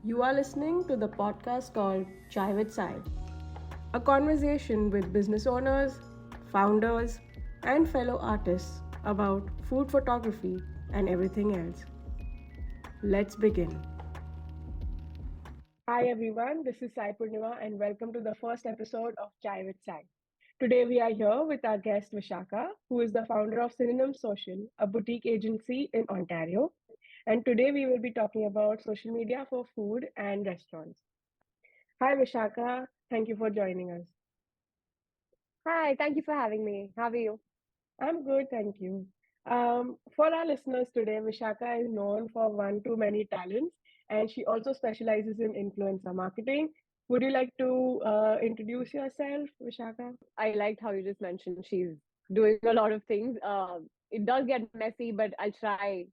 You are listening to the podcast called Chai with Sai, a conversation with business owners, founders, and fellow artists about food photography and everything else. Let's begin. Hi everyone, this is Sai Purnima and welcome to the first episode of Chai with Sai. Today we are here with our guest Vishakha, who is the founder of Synonym Social, a boutique agency in Ontario. And today we will be talking about social media for food and restaurants. Hi Vishakha, thank you for joining us. Hi, thank you for having me. How are you? I'm good, thank you. For our listeners today, Vishakha is known for one too many talents and she also specializes in influencer marketing. Would you like to introduce yourself, Vishakha? I liked how you just mentioned she's doing a lot of things. It does get messy, but I'll try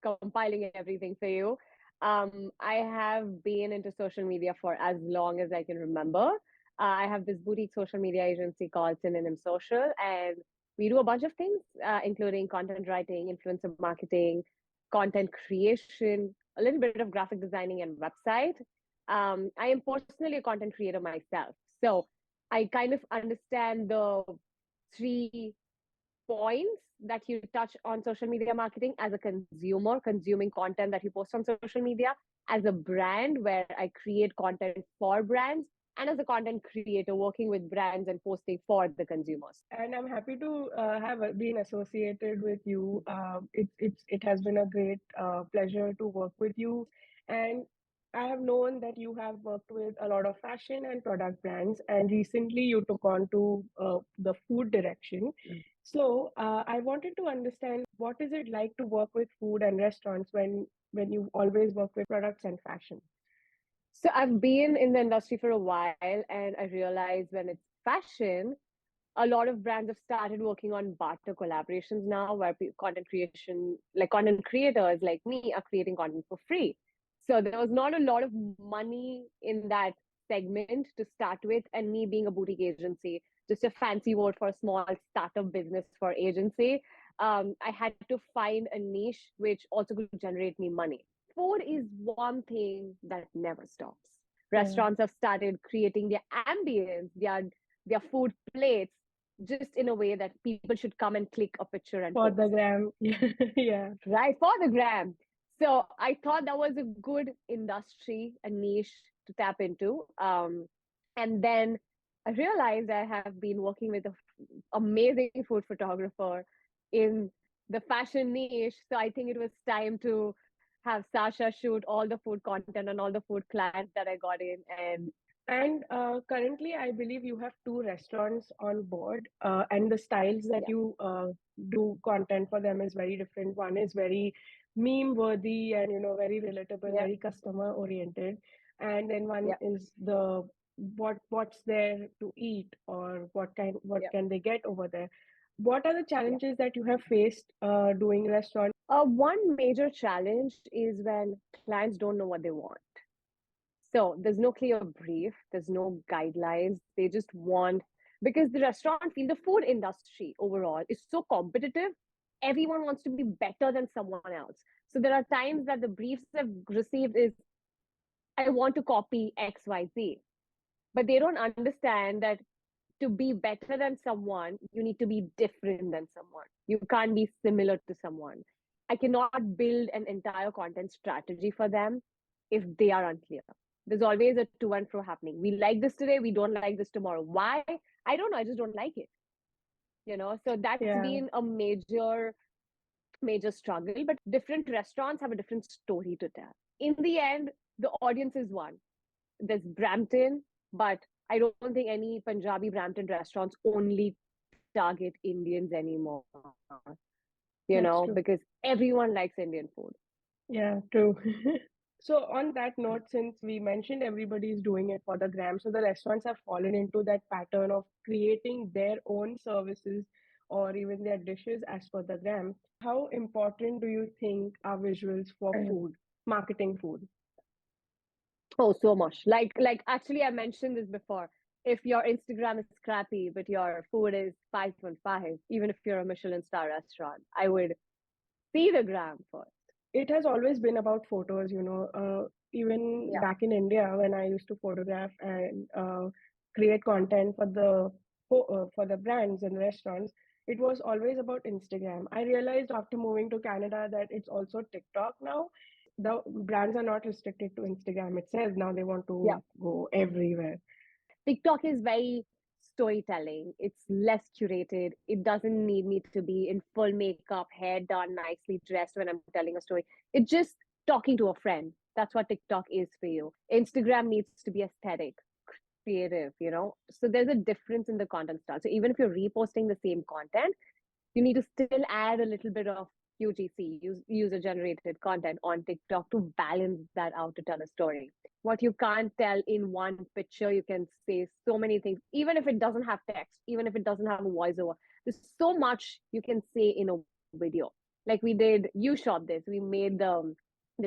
compiling everything for you. I have been into social media for as long as I can remember. I have this boutique social media agency called Synonym Social, and we do a bunch of things, including content writing, influencer marketing, content creation, a little bit of graphic designing, and website. I am personally a content creator myself, so I kind of understand the three points that you touch on social media marketing as a consumer, consuming content that you post on social media, as a brand where I create content for brands, and as a content creator working with brands and posting for the consumers. And I'm happy to have been associated with you. It has been a great pleasure to work with you, and I have known that you have worked with a lot of fashion and product brands, and recently you took on to the food direction. So I wanted to understand what is it like to work with food and restaurants when you always work with products and fashion. So I've been in the industry for a while, and I realized when it's fashion, a lot of brands have started working on barter collaborations now where content creation, like content creators like me, are creating content for free. So there was not a lot of money in that segment to start with. And me being a boutique agency, just a fancy word for a small startup business for agency, I had to find a niche which also could generate me money. Food is one thing that never stops. Yeah, Restaurants have started creating their ambience, their food plates just in a way that people should come and click a picture and for the post, gram. Yeah. right? For the gram. So I thought that was a good industry, a niche to tap into. And then I realized I have been working with an amazing food photographer in the fashion niche. So I think it was time to have Sasha shoot all the food content and all the food clients that I got in. And And currently, I believe you have two restaurants on board, and the styles that yeah, you do content for them is very different. One is very meme worthy and very relatable, yeah, very customer oriented, and then one yeah, is the what's there to eat or what yeah, can they get over there. What are the yeah. challenges that you have faced doing restaurant? One major challenge is when clients don't know what they want. So there's no clear brief, there's no guidelines. They just want, because the restaurant field, the food industry overall is so competitive, everyone wants to be better than someone else. So there are times that the briefs I've received is, I want to copy XYZ. But they don't understand that to be better than someone, you need to be different than someone. You can't be similar to someone. I cannot build an entire content strategy for them if they are unclear. There's always a to and fro happening. We like this today, we don't like this tomorrow. Why? I don't know. I just don't like it. So that's Yeah. been a major struggle. But different restaurants have a different story to tell. In the end, the audience is one. There's Brampton, but I don't think any Punjabi Brampton restaurants only target Indians anymore, That's true. because everyone likes Indian food. Yeah, true. So on that note, since we mentioned everybody is doing it for the gram, so the restaurants have fallen into that pattern of creating their own services or even their dishes as per the gram. How important do you think are visuals for food, marketing food? Oh, so much. Like actually I mentioned this before. If your Instagram is crappy, but your food is 5.5, even if you're a Michelin star restaurant, I would see the gram first. It has always been about photos, even Yeah. back in India when I used to photograph and create content for the brands and restaurants, it was always about Instagram. I realized after moving to Canada that it's also TikTok now. The brands are not restricted to Instagram. It says now they want Yeah. to go everywhere. TikTok is very storytelling. It's less curated. It doesn't need me to be in full makeup, hair done, nicely dressed when I'm telling a story. It's just talking to a friend. That's what TikTok is for you. Instagram needs to be aesthetic, creative, you know? So there's a difference in the content style. So even if you're reposting the same content, you need to still add a little bit of UGC, user generated content on TikTok to balance that out to tell a story. What you can't tell in one picture, you can say so many things, even if it doesn't have text, even if it doesn't have a voiceover. There's so much you can say in a video. Like we did, you shot this, we made the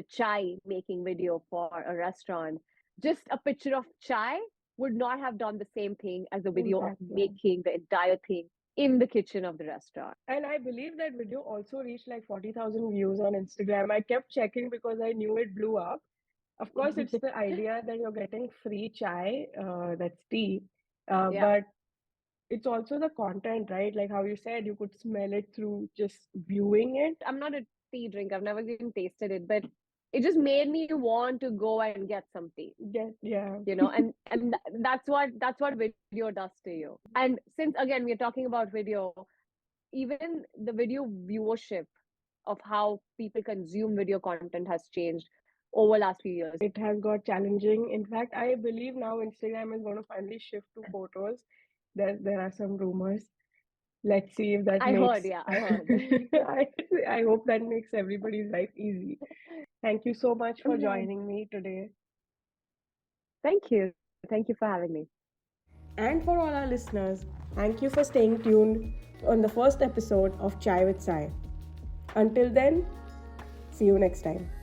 chai making video for a restaurant. Just a picture of chai would not have done the same thing as a video of Exactly. making the entire thing in the kitchen of the restaurant. And I believe that video also reached like 40,000 views on Instagram. I kept checking because I knew it blew up. Of course, it's the idea that you're getting free chai, that's tea, Yeah. but it's also the content, right? Like how you said, you could smell it through just viewing it. I'm not a tea drinker. I've never even tasted it, but it just made me want to go and get some tea, Yeah. you know, and that's what video does to you. And since again we're talking about video, even the video viewership of how people consume video content has changed over last few years. It has got challenging. In fact, I believe now Instagram is going to finally shift to photos. There are some rumors. Let's see if that I heard, makes yeah, I heard. I, I hope that makes everybody's life easy. Thank you so much for Yeah. joining me today. Thank you for having me. And for all our listeners, thank you for staying tuned on the first episode of Chai with Sai. Until then, see you next time.